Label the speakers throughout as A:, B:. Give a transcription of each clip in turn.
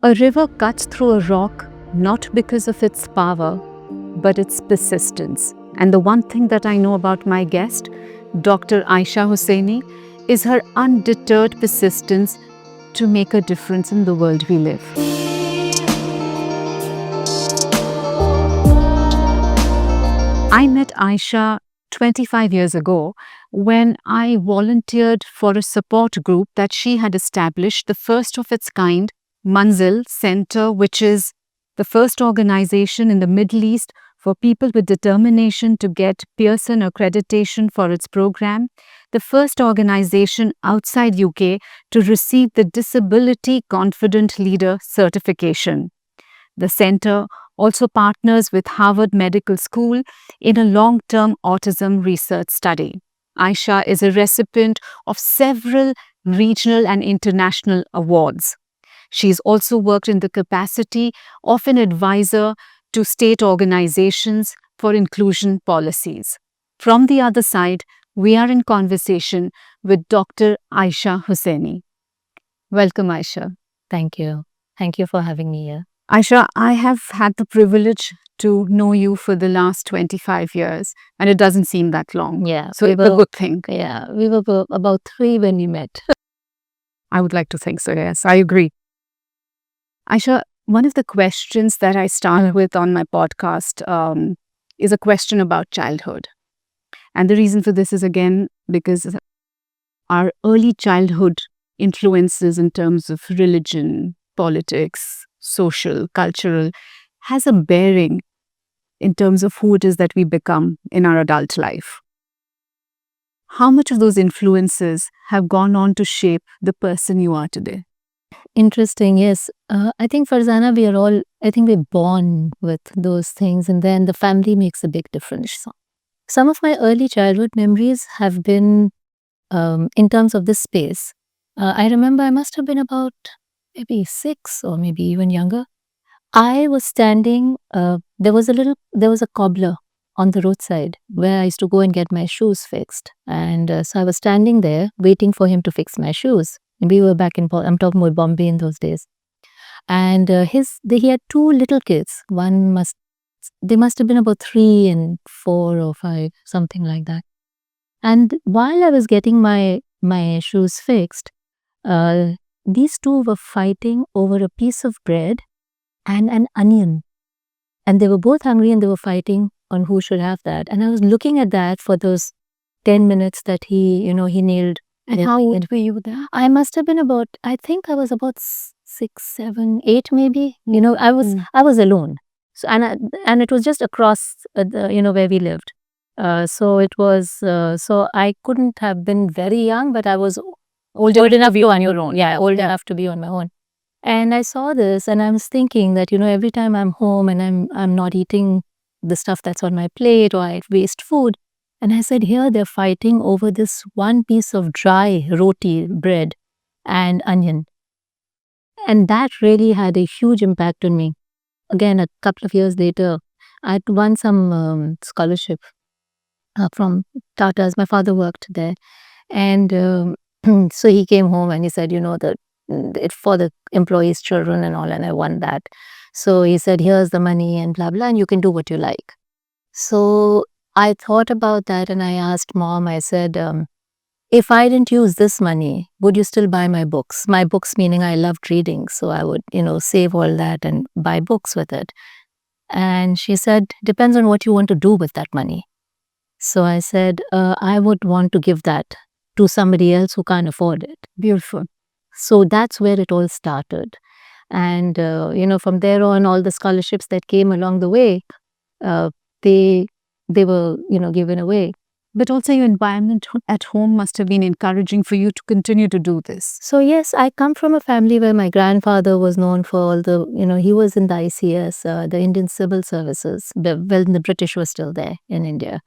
A: A river cuts through a rock not because of its power, but its persistence. And the one thing that I know about my guest, Dr. Aisha Hussaini, is her undeterred persistence to make a difference in the world we live. I met Aisha 25 years ago when I volunteered for a support group that she had established, the first of its kind, Manzil Center, which is the first organization in the Middle East for people with determination to get Pearson accreditation for its program, the first organization outside UK to receive the Disability Confident Leader certification. The center also partners with Harvard Medical School in a long-term autism research study. Aisha is a recipient of several regional and international awards. She's also worked in the capacity of an advisor to state organizations for inclusion policies. From the other side, we are in conversation with Dr. Aisha Hussaini. Welcome, Aisha.
B: Thank you. Thank you for having me here.
A: Aisha, I have had the privilege to know you for the last 25 years, and it doesn't seem that long.
B: Yeah.
A: So it's a good thing.
B: Yeah, we were about 3 when we met.
A: I would like to think so, yes. I agree. Aisha, one of the questions that I start with on my podcast is a question about childhood. And the reason for this is, again, because our early childhood influences in terms of religion, politics, social, cultural, has a bearing in terms of who it is that we become in our adult life. How much of those influences have gone on to shape the person you are today?
B: Interesting, yes. I think, Farzana, we're born with those things, and then the family makes a big difference. Some of my early childhood memories have been in terms of this space. I remember I must have been about maybe 6 or maybe even younger. I was standing, there was a cobbler on the roadside where I used to go and get my shoes fixed. And so I was standing there waiting for him to fix my shoes. And we were back I'm talking about Bombay in those days. And he had 2 little kids. They must have been about 3 and 4 or 5, something like that. And while I was getting my shoes fixed, these 2 were fighting over a piece of bread and an onion. And they were both hungry and they were fighting on who should have that. And I was looking at that for those 10 minutes that he nailed.
A: And how old were you then?
B: I must have been I think I was about 6, 7, 8 maybe. I was alone. So and it was just across where we lived. So it was, so I couldn't have been very young, but I was old enough you on your own. Yeah, old enough to be on my own. And I saw this and I was thinking that, every time I'm home and I'm not eating the stuff that's on my plate or I waste food. And I said, here they're fighting over this one piece of dry roti bread and onion. And that really had a huge impact on me. Again, a couple of years later, I won some scholarship from Tata's. My father worked there. And so he came home and he said, it's for the employees' children and all, and I won that. So he said, here's the money and blah, blah, and you can do what you like. So I thought about that and I asked Mom, I said, if I didn't use this money, would you still buy my books? My books meaning I loved reading. So I would, save all that and buy books with it. And she said, depends on what you want to do with that money. So I said, I would want to give that to somebody else who can't afford it.
A: Beautiful.
B: So that's where it all started. And, from there on, all the scholarships that came along the way, they were, given away.
A: But also your environment at home must have been encouraging for you to continue to do this.
B: So yes, I come from a family where my grandfather was known for all the, he was in the ICS, the Indian Civil Services, when the British were still there in India.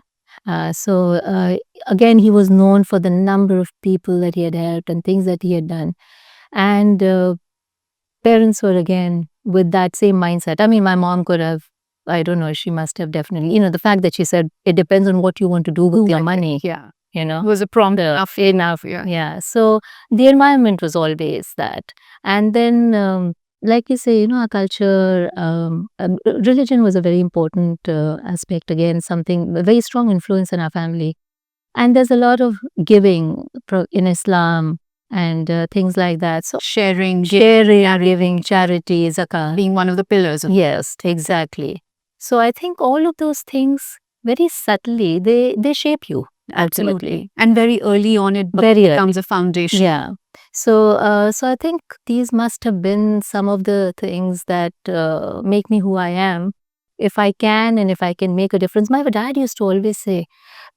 B: So again, he was known for the number of people that he had helped and things that he had done. And parents were again with that same mindset. I mean, my mom could have, I don't know, she must have definitely, the fact that she said, it depends on what you want to do with your money.
A: Yeah.
B: It
A: was a prompt enough.
B: Yeah. So the environment was always that. And then like you say, our culture, religion was a very important aspect. Again, something a very strong influence in our family, and there's a lot of giving in Islam and things like that. So
A: Sharing,
B: giving, charity, zakah,
A: being one of the pillars of
B: yes, exactly. So I think all of those things very subtly they shape you.
A: absolutely. And very early on, it
B: Very early.
A: becomes a foundation.
B: Yeah. So I think these must have been some of the things that make me who I am. If I can and if I can make a difference. My dad used to always say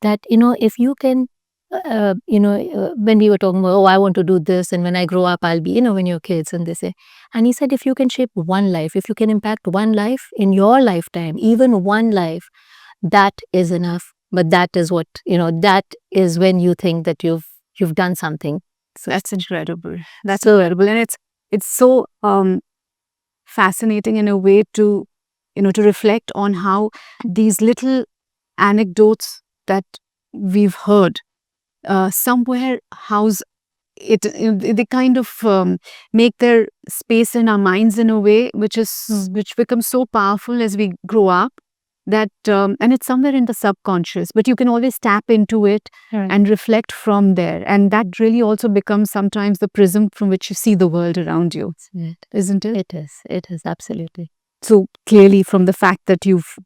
B: that, if you can, when we were talking about, oh, I want to do this, and when I grow up, I'll be, when you're kids, and they say, and he said, if you can shape one life, if you can impact one life in your lifetime, even one life, that is enough. But that is what, that is when you think that you've done something. So
A: That's incredible. That's
B: So-
A: incredible. And it's so fascinating in a way to, to reflect on how these little anecdotes that we've heard somewhere house it, they kind of make their space in our minds in a way which is which becomes so powerful as we grow up, that and it's somewhere in the subconscious, but you can always tap into it
B: Right.
A: and reflect from there, and that really also becomes sometimes the prism from which you see the world around you, isn't it?
B: It is absolutely.
A: So clearly, from the fact that you've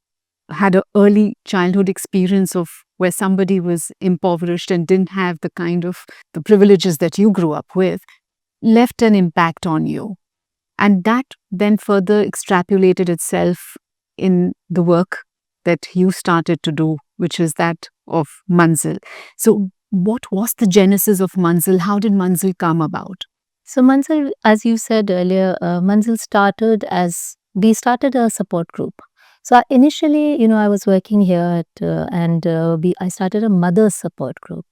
A: had an early childhood experience of where somebody was impoverished and didn't have the kind of the privileges that you grew up with, left an impact on you. And that then further extrapolated itself in the work that you started to do, which is that of Manzil. So what was the genesis of Manzil? How did Manzil come about?
B: So Manzil, as you said earlier, Manzil we started a support group. So initially, I was working here and I started a mother's support group.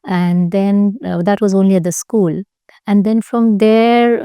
B: And then that was only at the school. And then from there,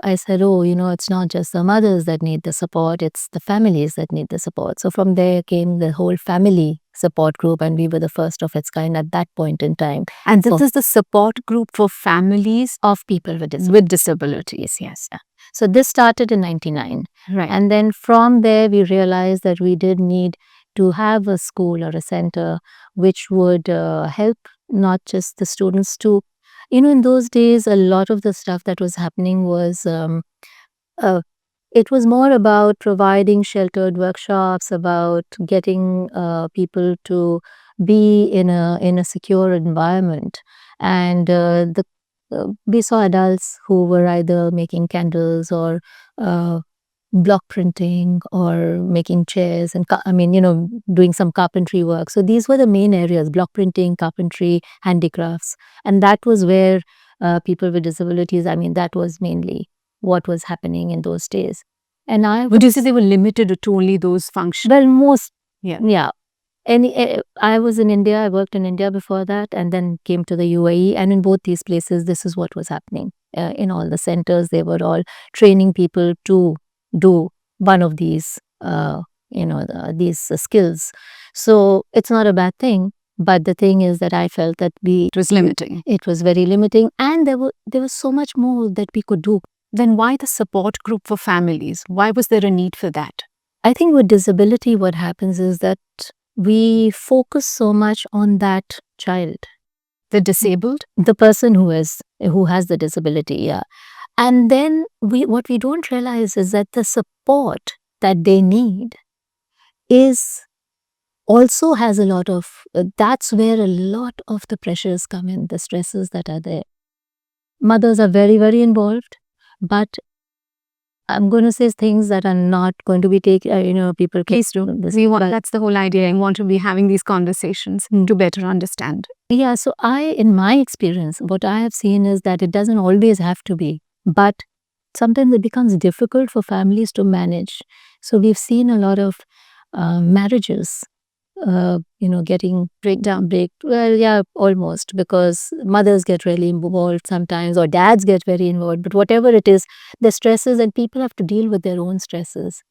B: I said, oh, it's not just the mothers that need the support, it's the families that need the support. So from there came the whole family support group, and we were the first of its kind at that point in time.
A: And this is the support group for families
B: of people with
A: disabilities, yes.
B: So this started in 99.
A: Right.
B: And then from there, we realized that we did need to have a school or a center which would help not just the students to, in those days, a lot of the stuff that was happening was, it was more about providing sheltered workshops, about getting people to be in a secure environment. And we saw adults who were either making candles or block printing or making chairs and doing some carpentry work. So these were the main areas: block printing, carpentry, handicrafts. And that was where people with disabilities, that was mainly what was happening in those days. And
A: Would you say they were limited to only those functions?
B: well, most,
A: Yeah.
B: I was in India. I worked in India before that, and then came to the UAE. And in both these places, this is what was happening. In all the centers, they were all training people to do one of these, these skills. So it's not a bad thing. But the thing is that I felt that
A: It was limiting.
B: it was very limiting, and there was so much more that we could do.
A: Then why the support group for families? Why was there a need for that?
B: I think with disability, what happens is that we focus so much on that child,
A: The disabled?
B: the person who has the disability, yeah. And then what we don't realize is that the support that they need also has a lot of, that's where a lot of the pressures come in, the stresses that are there. Mothers are very, very involved, but I'm going to say things that are not going to be taken, people can.
A: Please do. That's the whole idea. I want to be having these conversations to better understand.
B: Yeah, so in my experience, what I have seen is that it doesn't always have to be, but sometimes it becomes difficult for families to manage. So we've seen a lot of marriages, getting well, yeah, almost, because mothers get really involved sometimes, or dads get very involved, but whatever it is, the stresses, and people have to deal with their own stresses.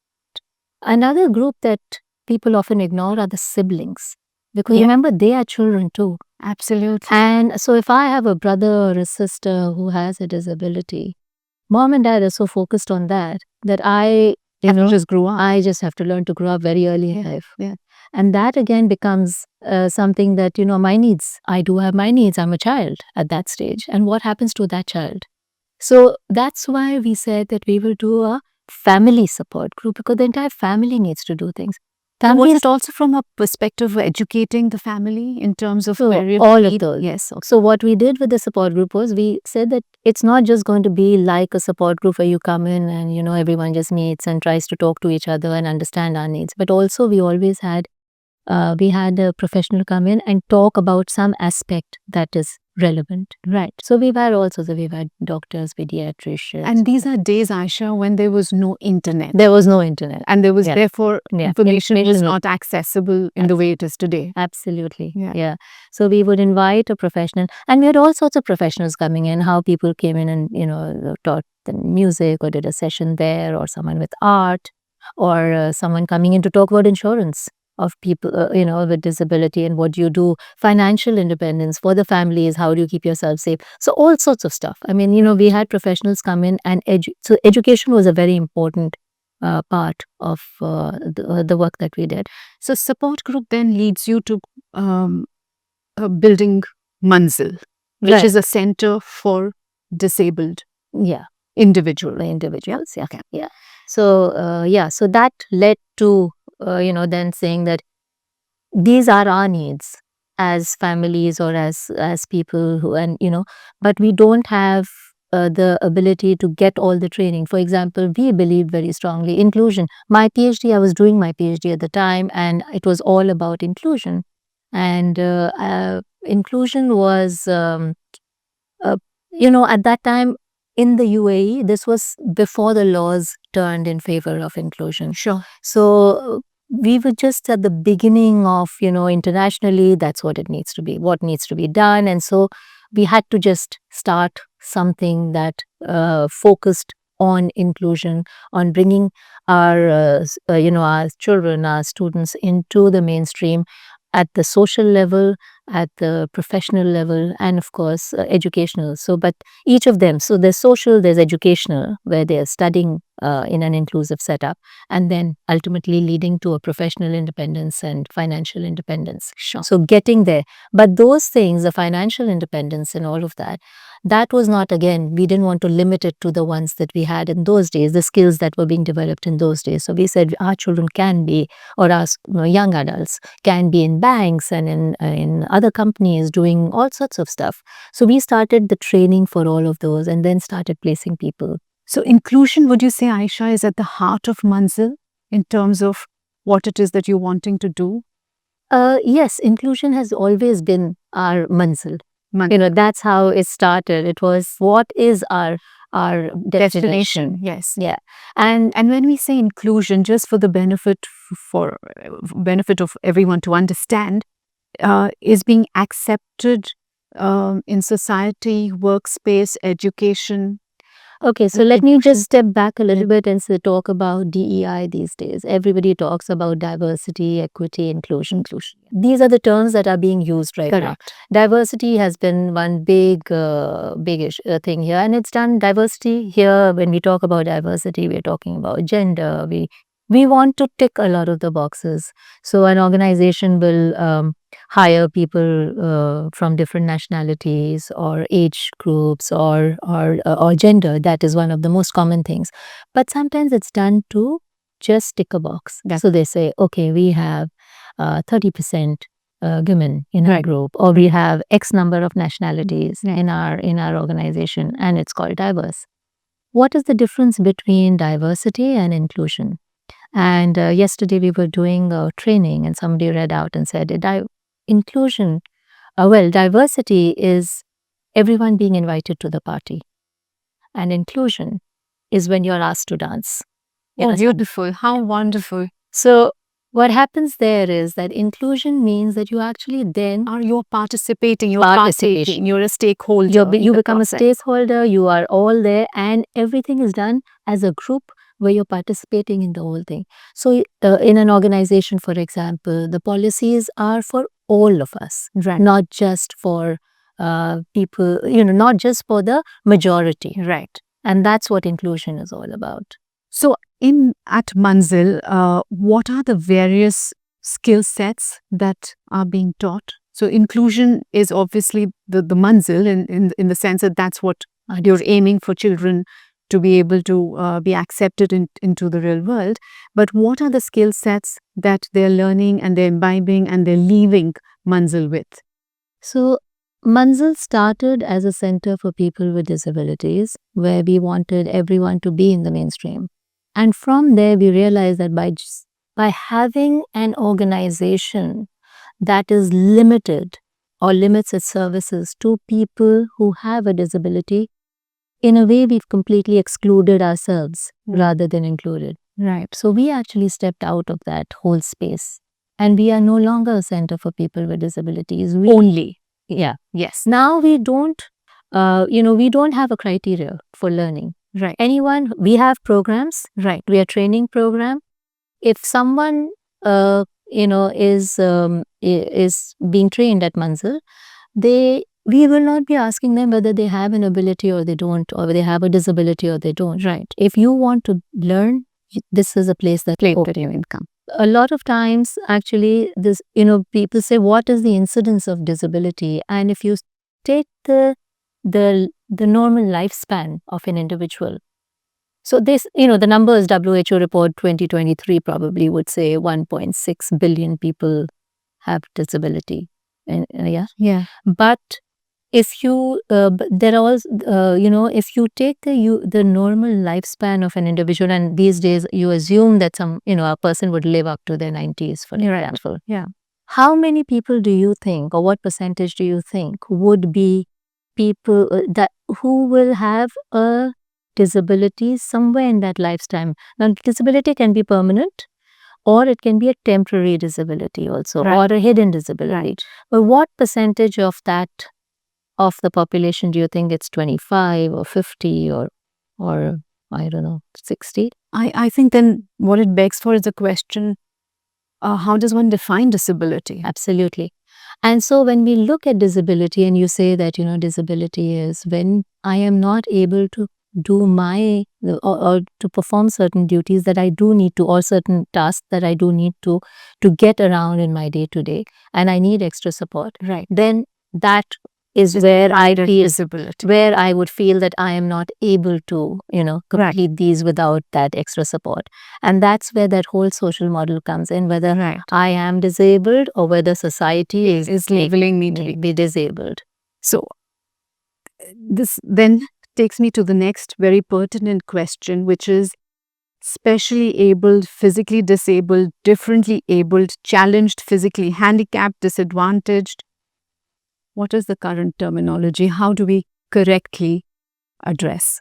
B: Another group that people often ignore are the siblings, because remember, they are children too.
A: Absolutely.
B: And so if I have a brother or a sister who has a disability, mom and dad are so focused on that I
A: just grew up.
B: I just have to learn to grow up very early in life.
A: Yeah.
B: And that again becomes something that, my needs. I do have my needs. I'm a child at that stage. And what happens to that child? So that's why we said that we will do a family support group, because the entire family needs to do things.
A: Was
B: Families,
A: it also from a perspective of educating the family in terms of
B: so
A: various
B: all of
A: needs?
B: those.
A: Yes. Okay.
B: So what we did with the support group was we said that it's not just going to be like a support group where you come in and, everyone just meets and tries to talk to each other and understand our needs. But also we always had we had a professional come in and talk about some aspect that is relevant.
A: Right.
B: So we've had doctors, pediatricians.
A: And these are days, Aisha, when there was no internet.
B: There was no internet.
A: And there was
B: Yeah.
A: therefore
B: Yeah.
A: information was
B: Information-
A: not accessible in the way it is today.
B: Absolutely.
A: Yeah.
B: So we would invite a professional, and we had all sorts of professionals coming in, how people came in and, taught them music or did a session there, or someone with art, or someone coming in to talk about insurance of people, with disability, and what do you do, financial independence for the families, how do you keep yourself safe? So all sorts of stuff. I mean, we had professionals come in and so education was a very important part of the work that we did.
A: So support group then leads you to building Manzil, which
B: Right.
A: is a center for disabled
B: Yeah.
A: individuals.
B: Yeah.
A: Okay.
B: Yeah. So, so that led to, then saying that these are our needs as families or as people who, and, but we don't have the ability to get all the training. For example, we believe very strongly inclusion. My PhD, I was doing my PhD at the time, and it was all about inclusion. And inclusion was, at that time, in the UAE, this was before the laws turned in favor of inclusion.
A: Sure.
B: So we were just at the beginning of, internationally, that's what it needs to be, what needs to be done. And so we had to just start something that focused on inclusion, on bringing our, our children, our students into the mainstream at the social level, at the professional level, and of course, educational. So, but each of them, so there's social, there's educational, where they're studying in an inclusive setup, and then ultimately leading to a professional independence and financial independence.
A: Sure.
B: So getting there. But those things, the financial independence and all of that, that was not, again, we didn't want to limit it to the ones that we had in those days, the skills that were being developed in those days. So we said our children can be, or our young adults can be in banks and in other companies doing all sorts of stuff. So we started the training for all of those and then started placing people.
A: So inclusion, would you say, Aisha, is at the heart of Manzil in terms of what it is that you're wanting to do?
B: Yes, inclusion has always been our manzil. That's how it started. It was, what is our destination?
A: Yes.
B: Yeah.
A: And when we say inclusion, just for the benefit of everyone to understand, is being accepted in society, workspace, education.
B: Okay, so let me just step back a little bit and talk about DEI these days. Everybody talks about diversity, equity, inclusion. These are the terms that are being used right now.
A: Correct.
B: Diversity has been one big-ish thing here, and it's done. Diversity here, when we talk about diversity, we're talking about gender. We want to tick a lot of the boxes. So an organization will hire people from different nationalities or age groups or gender. That is one of the most common things. But sometimes it's done to just tick a box. So they say, okay, we have 30% women in our group, or we have X number of nationalities in our organization, and it's called diverse. What is the difference between diversity and inclusion? And yesterday we were doing a training, and somebody read out and said, inclusion, diversity is everyone being invited to the party. And inclusion is when you're asked to dance.
A: Oh, beautiful. How wonderful.
B: So what happens there is that inclusion means that you actually then
A: you're participating, you're a stakeholder.
B: You become a stakeholder, you are all there, and everything is done as a group where you're participating in the whole thing. So in an organization, for example, the policies are for all of us, not just for people, not just for the majority.
A: Right.
B: And that's what inclusion is all about.
A: So, at Manzil, what are the various skill sets that are being taught? So, inclusion is obviously the Manzil in the sense that that's what you're aiming for children to be able to be accepted into the real world. But what are the skill sets that they're learning and they're imbibing and they're leaving Manzil with?
B: So, Manzil started as a center for people with disabilities where we wanted everyone to be in the mainstream. And from there, we realized that by having an organization that is limited or limits its services to people who have a disability, in a way, we've completely excluded ourselves rather than included.
A: Right.
B: So, we actually stepped out of that whole space. And we are no longer a center for people with disabilities.
A: Only.
B: Yeah.
A: Yes.
B: Now we don't, we don't have a criteria for learning.
A: Right.
B: Anyone, we have programs.
A: Right.
B: We are training program. If someone, is being trained at Manzil, we will not be asking them whether they have an ability or they don't, or they have a disability or they don't.
A: Right.
B: If you want to learn, this is a place that
A: Play for your income.
B: A lot of times, actually, this, people say, what is the incidence of disability? And if you take the normal lifespan of an individual, so this, the numbers, WHO report 2023 probably would say 1.6 billion people have disability. And,
A: Yeah.
B: But if you, there are also, if you take the normal lifespan of an individual, and these days you assume that a person would live up to their 90s, for example.
A: Yeah.
B: How many people do you think, or what percentage do you think would be people that who will have a disability somewhere in that lifetime? Now, disability can be permanent, or it can be a temporary disability also,
A: Right.
B: or a hidden disability.
A: Right.
B: But what percentage of that, of the population, do you think it's 25 or 50 or I don't know, 60?
A: I think then what it begs for is the question, how does one define disability?
B: Absolutely. And so when we look at disability, and you say that, disability is when I am not able to do my, or to perform certain duties that I do need to, or certain tasks that I do need to get around in my day to day, and I need extra support.
A: Right.
B: Then that is where I feel,
A: Disability.
B: where I would feel that I am not able to, complete these without that extra support. And that's where that whole social model comes in, whether
A: Right.
B: I am disabled or whether society
A: Is labeling me to
B: may be disabled.
A: So, this then takes me to the next very pertinent question, which is specially abled, physically disabled, differently abled, challenged, physically handicapped, disadvantaged. What is the current terminology? How do we correctly address?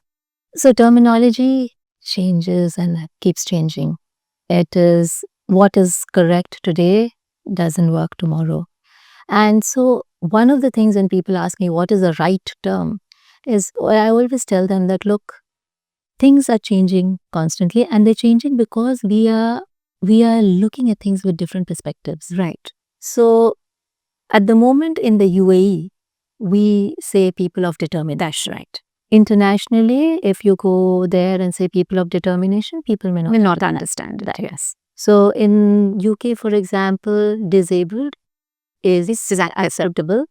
B: So terminology changes and keeps changing. It is what is correct today doesn't work tomorrow. And so one of the things when people ask me what is the right term is, I always tell them that, look, things are changing constantly, and they're changing because we are looking at things with different perspectives.
A: Right.
B: So at the moment in the UAE, we say people of determination.
A: That's right.
B: Internationally, if you go there and say people of determination, people may not
A: understand it.
B: that.
A: Yes.
B: So in UK, for example, disabled is acceptable.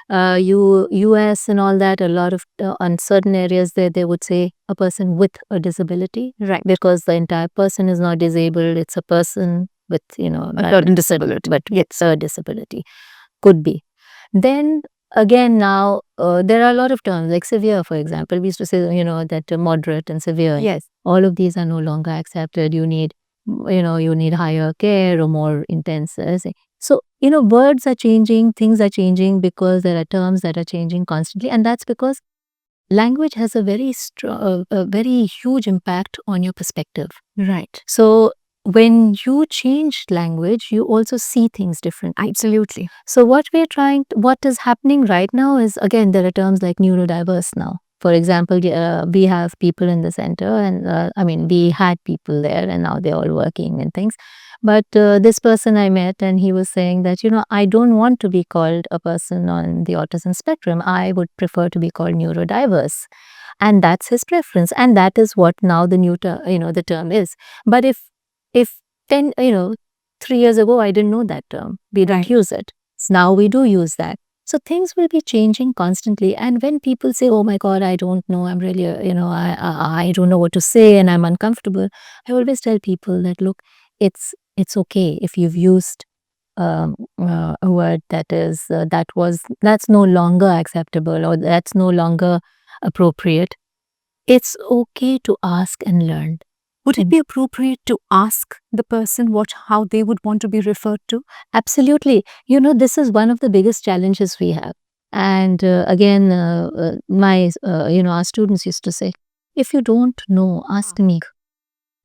B: US and all that, a lot of on certain areas there, they would say a person with a disability,
A: Right.
B: because the entire person is not disabled. It's a person with
A: A certain disability.
B: but it's a disability, could be. Then again, now there are a lot of terms like severe, for example. We used to say that moderate and severe.
A: Yes.
B: All of these are no longer accepted. You need higher care or more intense. So, words are changing, things are changing because there are terms that are changing constantly. And that's because language has a very very huge impact on your perspective.
A: Right.
B: So when you change language, you also see things differently.
A: Absolutely.
B: So what is happening right now is, again, there are terms like neurodiverse now. For example, we have people in the center, and we had people there, and now they're all working and things. But this person I met, and he was saying that, I don't want to be called a person on the autism spectrum. I would prefer to be called neurodiverse. and that's his preference, and that is what now the new term, the term is. But if 10, 3 years ago I didn't know that term, we didn't
A: Right.
B: use it. Now we do use that. So things will be changing constantly. And when people say, "Oh my God, I don't know, I'm really, I don't know what to say and I'm uncomfortable," I always tell people that, look, it's okay if you've used a word that's no longer acceptable or that's no longer appropriate. It's okay to ask and learn.
A: Would it be appropriate to ask the person how they would want to be referred to?
B: Absolutely. This is one of the biggest challenges we have. And again, our students used to say, if you don't know, ask me.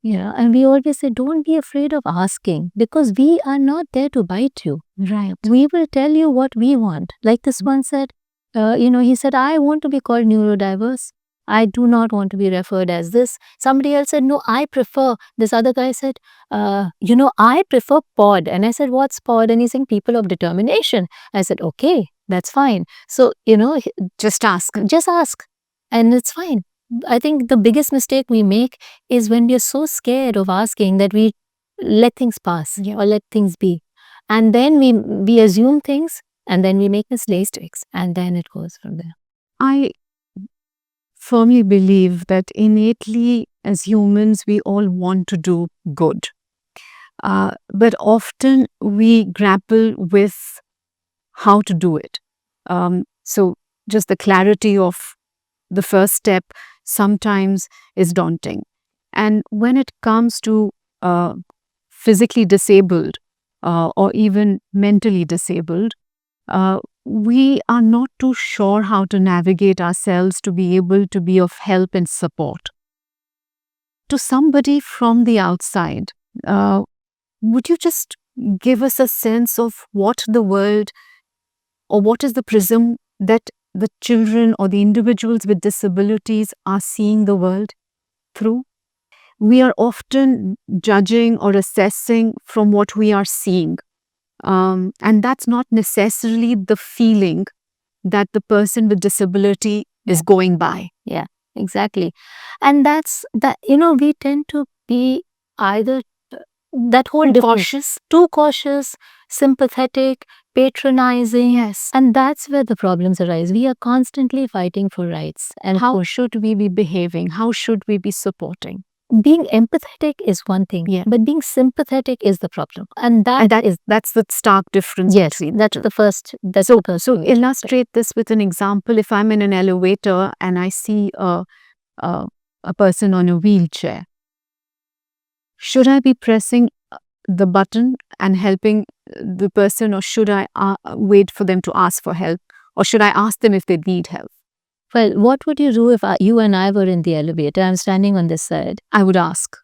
B: And we always say, don't be afraid of asking, because we are not there to bite you.
A: Right.
B: We will tell you what we want. Like this one said, he said, I want to be called neurodiverse. I do not want to be referred as this. Somebody else said, no, I prefer. This other guy said, I prefer pod. And I said, what's pod? And he's saying people of determination. I said, okay, that's fine. So,
A: Just ask.
B: just ask and it's fine. I think the biggest mistake we make is when we are so scared of asking that we let things pass or let things be. And then we assume things and then we make mistakes and then it goes from there.
A: I firmly believe that innately as humans, we all want to do good. But often we grapple with how to do it. So just the clarity of the first step sometimes is daunting. And when it comes to physically disabled or even mentally disabled, we are not too sure how to navigate ourselves to be able to be of help and support. To somebody from the outside, would you just give us a sense of what the world or what is the prism that the children or the individuals with disabilities are seeing the world through? We are often judging or assessing from what we are seeing. And that's not necessarily the feeling that the person with disability is going by.
B: Yeah, exactly. And that's that, we tend to be either that whole too cautious, sympathetic, patronizing.
A: Yes.
B: And that's where the problems arise. We are constantly fighting for rights. And
A: How should we be behaving? How should we be supporting?
B: being empathetic is one thing, but being sympathetic is the problem. And
A: that's the stark difference between
B: that's the first.
A: So illustrate this with an example. If I'm in an elevator and I see a person on a wheelchair, should I be pressing the button and helping the person, or should I wait for them to ask for help, or should I ask them if they need help?
B: Well, what would you do if you and I were in the elevator? I'm standing on this side.
A: I would ask.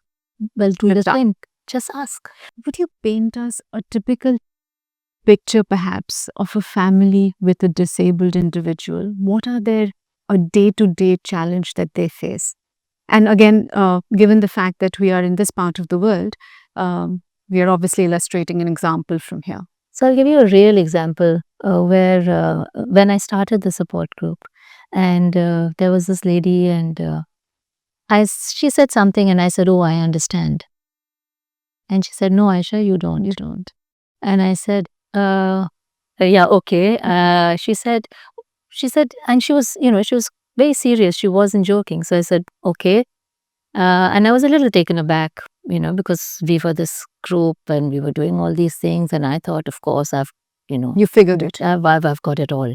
B: Well, do the same. Just ask.
A: Would you paint us a typical picture, perhaps, of a family with a disabled individual? What are their day-to-day challenge that they face? And again, given the fact that we are in this part of the world, we are obviously illustrating an example from here.
B: So I'll give you a real example where when I started the support group, and there was this lady, and she said something, and I said, "Oh, I understand." And she said, "No, Aisha, you don't. You don't." And I said, "Yeah, okay." She said, and she was, she was very serious. She wasn't joking. So I said, "Okay." And I was a little taken aback, because we were this group and we were doing all these things. And I thought, of course,
A: You figured it.
B: I've got it all.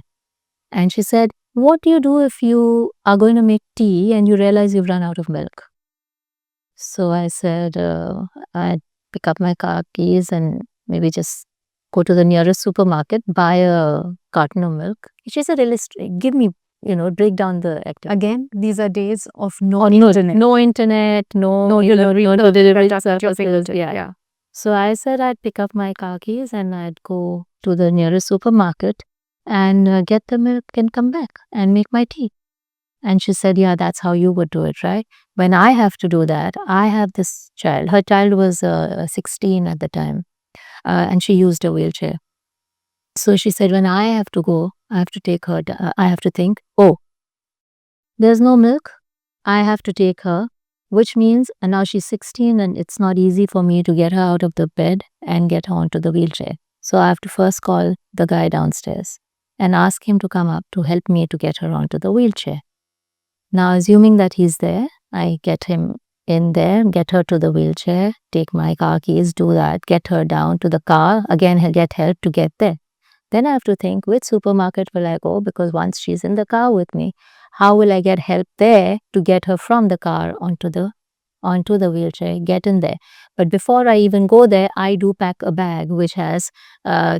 B: And she said, what do you do if you are going to make tea and you realize you've run out of milk? So I said, I'd pick up my car keys and maybe just go to the nearest supermarket, buy a carton of milk. She said, give me, break down the activity.
A: Again, these are days of no internet.
B: No internet, no delivery services. Yeah. So I said I'd pick up my car keys and I'd go to the nearest supermarket and get the milk and come back and make my tea. And she said, yeah, that's how you would do it, right? When I have to do that, I have this child. Her child was 16 at the time, and she used a wheelchair. So she said, when I have to go, I have to take her, I have to think, oh, There's no milk. I have to take her, which means, and now she's 16 and it's not easy for me to get her out of the bed and get her onto the wheelchair. So I have to first call the guy downstairs and ask him to come up to help me to get her onto the wheelchair. Now, assuming that he's there, I get him in there, get her to the wheelchair, take my car keys, do that, get her down to the car. Again, he'll get help to get there. Then I have to think, which supermarket will I go? Because once she's in the car with me, how will I get help there to get her from the car onto the wheelchair, get in there. But before I even go there, I do pack a bag which has, her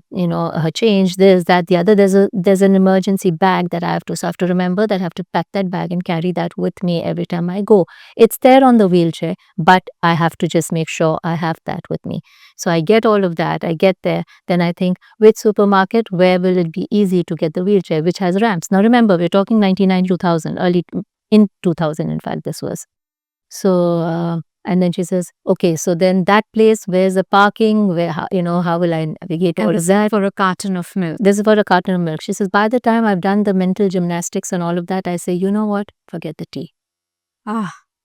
B: change, this, that, the other. There's an emergency bag that I have to. So I have to remember that I have to pack that bag and carry that with me every time I go. It's there on the wheelchair, but I have to just make sure I have that with me. So I get all of that. I get there. Then I think, which supermarket, where will it be easy to get the wheelchair, which has ramps? Now remember, we're talking 99, 2000, early in 2000, in fact, this was. So, and then she says, okay, so then that place, where's the parking? How will I navigate all of that?
A: For a carton of milk.
B: This is for a carton of milk. She says, by the time I've done the mental gymnastics and all of that, I say, you know what? Forget the tea.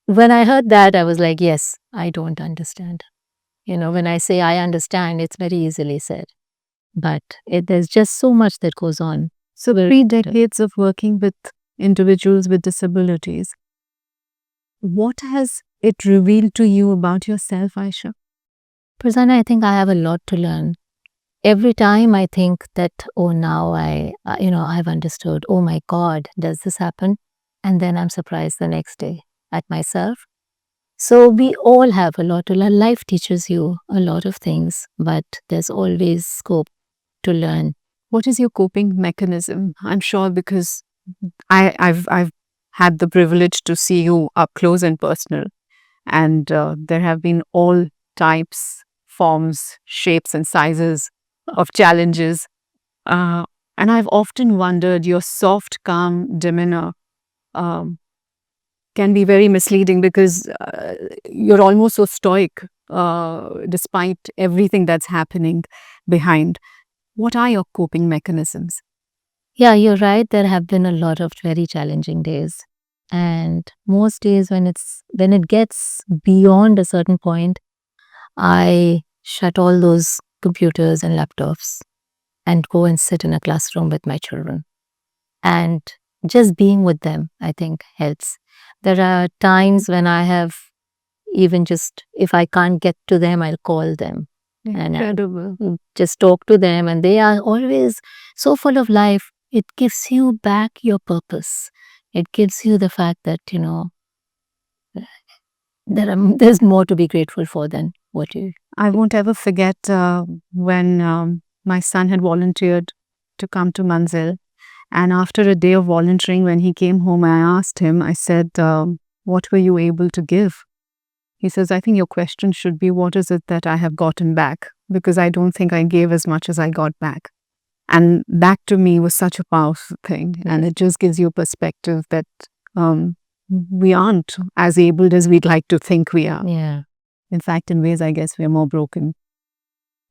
B: When I heard that, I was like, yes, I don't understand. When I say I understand, it's very easily said. But there's just so much that goes on.
A: So 3 decades of working with individuals with disabilities. What has it revealed to you about yourself, Aisha?
B: Prasanna, I think I have a lot to learn. Every time I think that, oh, now I've understood, oh my God, does this happen? And then I'm surprised the next day at myself. So we all have a lot to learn. Life teaches you a lot of things, but there's always scope to learn.
A: What is your coping mechanism? I'm sure because I've had the privilege to see you up close and personal, and there have been all types, forms, shapes and sizes of challenges, and I've often wondered, your soft, calm demeanor can be very misleading because you're almost so stoic despite everything that's happening behind. What are your coping mechanisms?
B: Yeah, you're right. There have been a lot of very challenging days. And most days when it gets beyond a certain point, I shut all those computers and laptops and go and sit in a classroom with my children. And just being with them, I think, helps. There are times when I have even just, if I can't get to them, I'll call them.
A: Incredible.
B: And just talk to them, and they are always so full of life. It gives you back your purpose. It gives you the fact that, there's more to be grateful for than what you...
A: I won't ever forget when my son had volunteered to come to Manzil. And after a day of volunteering, when he came home, I asked him, I said, what were you able to give? He says, I think your question should be, what is it that I have gotten back? Because I don't think I gave as much as I got back. And that to me was such a powerful thing. And it just gives you a perspective that we aren't as able as we'd like to think we are.
B: Yeah.
A: In fact, in ways, I guess we're more broken.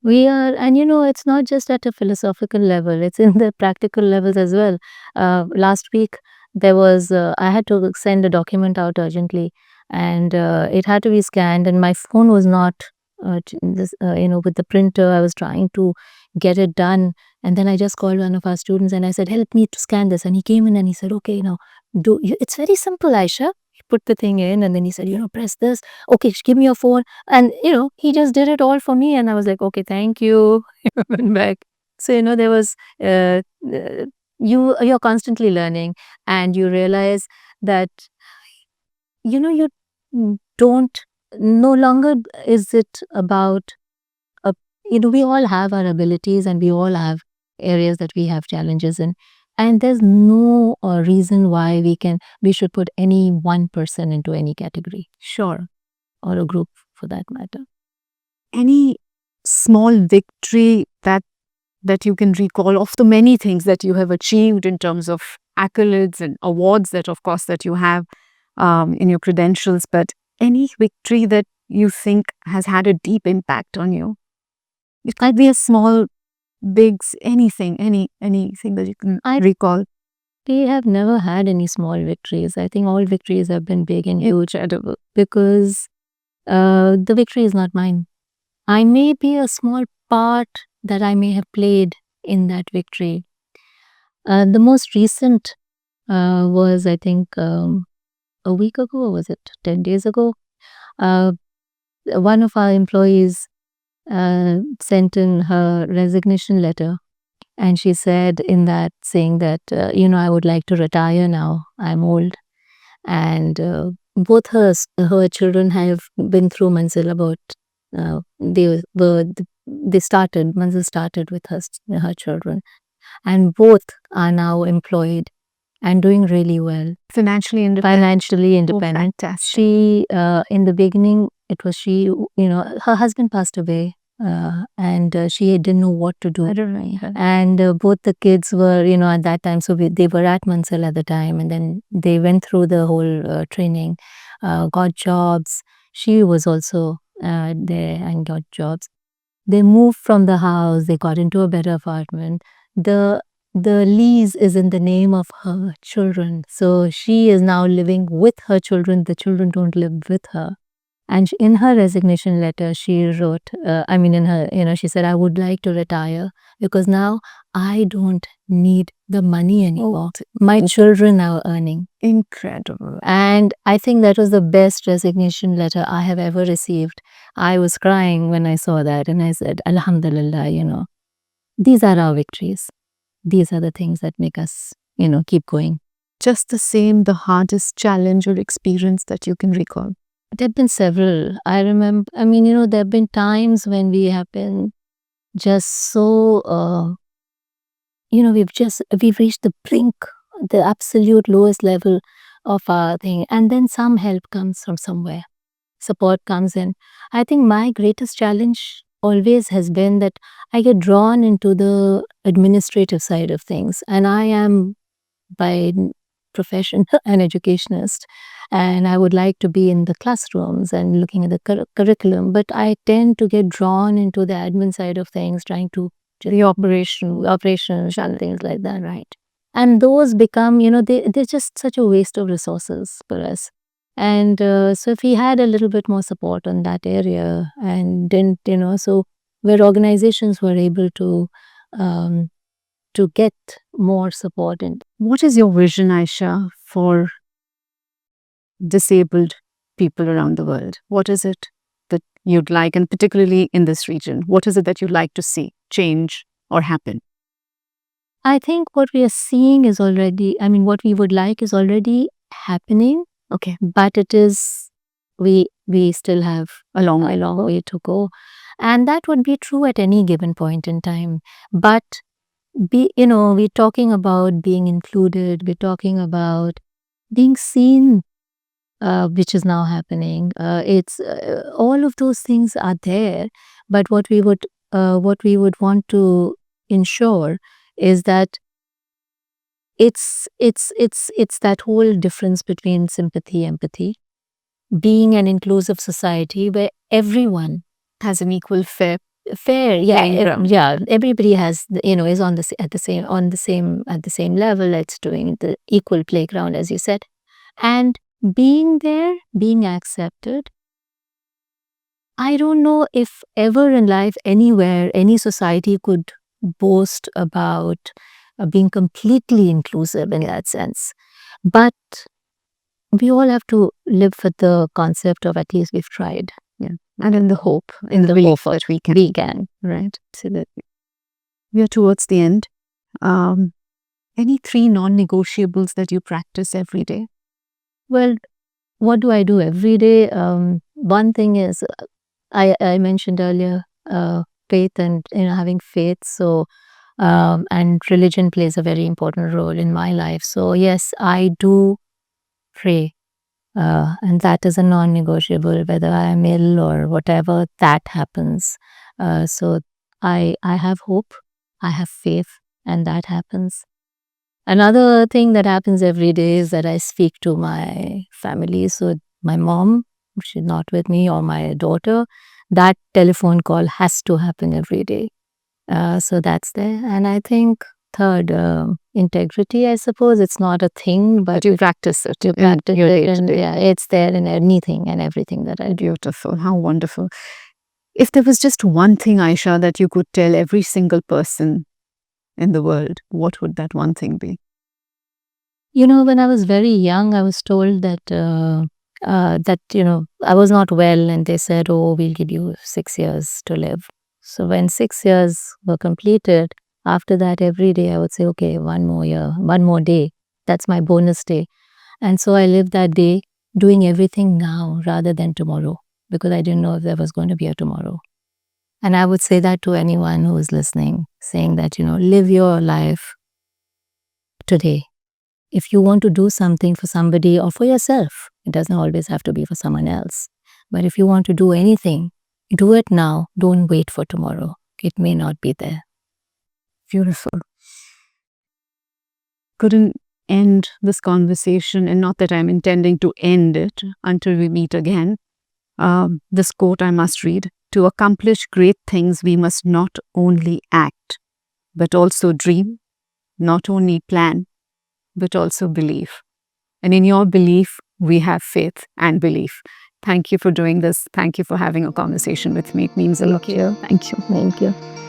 B: We are, and it's not just at a philosophical level, it's in the practical levels as well. Last week, there was, I had to send a document out urgently, and it had to be scanned, and my phone was not, with the printer. I was trying to get it done, and then I just called one of our students and I said, help me to scan this. And he came in and he said, okay, it's very simple, Aisha. He put the thing in and then he said, press this. Okay, give me your phone. And, he just did it all for me. And I was like, okay, thank you. I went back. So, there was, you're constantly learning, and you realize that, you don't, no longer is it about, we all have our abilities and we all have areas that we have challenges in. And there's no reason why we should put any one person into any category.
A: Sure.
B: Or a group for that matter.
A: Any small victory that you can recall of the many things that you have achieved in terms of accolades and awards that, of course, that you have in your credentials, but any victory that you think has had a deep impact on you? It might be a small, big, anything that you can recall.
B: we have never had any small victories. I think all victories have been big and huge, because the victory is not mine. I may be a small part that I may have played in that victory. The most recent was, I think, a week ago, or was it 10 days ago? Uh, one of our employees sent in her resignation letter, and she said in that, saying that, I would like to retire now. I'm old. And both her children have been through Manzil. About Manzil started with her children, and both are now employed and doing really well,
A: Financially independent.
B: financially independent.
A: Fantastic.
B: She in the beginning, it was she, her husband passed away, and she didn't know what to do.
A: I don't know.
B: And both the kids were, at that time, so they were at Mansal at the time, and then they went through the whole training, got jobs. She was also there and got jobs. They moved from the house, they got into a better apartment. The lease is in the name of her children, so she is now living with her children. The children don't live with her. And in her resignation letter, she wrote, she said, I would like to retire because now I don't need the money anymore. My children are earning.
A: Incredible.
B: And I think that was the best resignation letter I have ever received. I was crying when I saw that, and I said, Alhamdulillah, these are our victories. These are the things that make us, keep going.
A: Just the same, the hardest challenge or experience that you can recall?
B: There have been several. I remember, there have been times when we have been just so, we've reached the brink, the absolute lowest level of our thing. And then some help comes from somewhere. Support comes in. I think my greatest challenge always has been that I get drawn into the administrative side of things. And I am by profession an educationist, and I would like to be in the classrooms and looking at the curriculum, but I tend to get drawn into the admin side of things, trying to the operations and things like that, right? And those become, they're just such a waste of resources for us. And so if we had a little bit more support on that area, and didn't, so where organizations were able to get more support. And
A: what is your vision, Aisha, for disabled people around the world? What is it that you'd like, and particularly in this region, what is it that you'd like to see change or happen?
B: I think what we are seeing is already, what we would like is already happening.
A: Okay.
B: But it is, we still have
A: A long
B: way to go. And that would be true at any given point in time. But we're talking about being included, we're talking about being seen, which is now happening. It's all of those things are there, but what we would want to ensure is that it's that whole difference between sympathy, empathy, being an inclusive society where everyone
A: has an equal fair
B: everybody has, is on the same level. It's doing the equal playground, as you said, and being there, being accepted. I don't know if ever in life, anywhere, any society could boast about being completely inclusive in that sense, but we all have to live with the concept of at least we've tried.
A: And in the hope, in the belief that we can. Right. Absolutely. We are towards the end. Any 3 non-negotiables that you practice every day?
B: Well, what do I do every day? One thing is, I mentioned earlier, faith and having faith. So, and religion plays a very important role in my life. So yes, I do pray. And that is a non-negotiable, whether I am ill or whatever, that happens. So I have hope, I have faith, and that happens. Another thing that happens every day is that I speak to my family. So my mom, she's not with me, or my daughter, that telephone call has to happen every day. So that's there. And I think third, integrity, I suppose. It's not a thing, but
A: But you practice it.
B: you
A: in
B: practice
A: your
B: it, and
A: day-to-day.
B: yeah, it's there in anything and everything that I do.
A: Beautiful. How wonderful. If there was just one thing, Aisha, that you could tell every single person in the world, what would that one thing be?
B: When I was very young, I was told that I was not well, and they said, "Oh, we'll give you 6 years to live." So when 6 years were completed, after that, every day I would say, "Okay, one more year, one more day. That's my bonus day." And so I lived that day doing everything now rather than tomorrow, because I didn't know if there was going to be a tomorrow. And I would say that to anyone who is listening, saying that, live your life today. If you want to do something for somebody or for yourself, it doesn't always have to be for someone else. But if you want to do anything, do it now. Don't wait for tomorrow. It may not be there.
A: Beautiful. Couldn't end this conversation, and not that I'm intending to end it until we meet again. This quote I must read: "To accomplish great things, we must not only act, but also dream, not only plan, but also believe. And in your belief, we have faith and belief." Thank you for doing this. Thank you for having a conversation with me. It means a lot.
B: Thank you.
A: Thank you.
B: Thank you.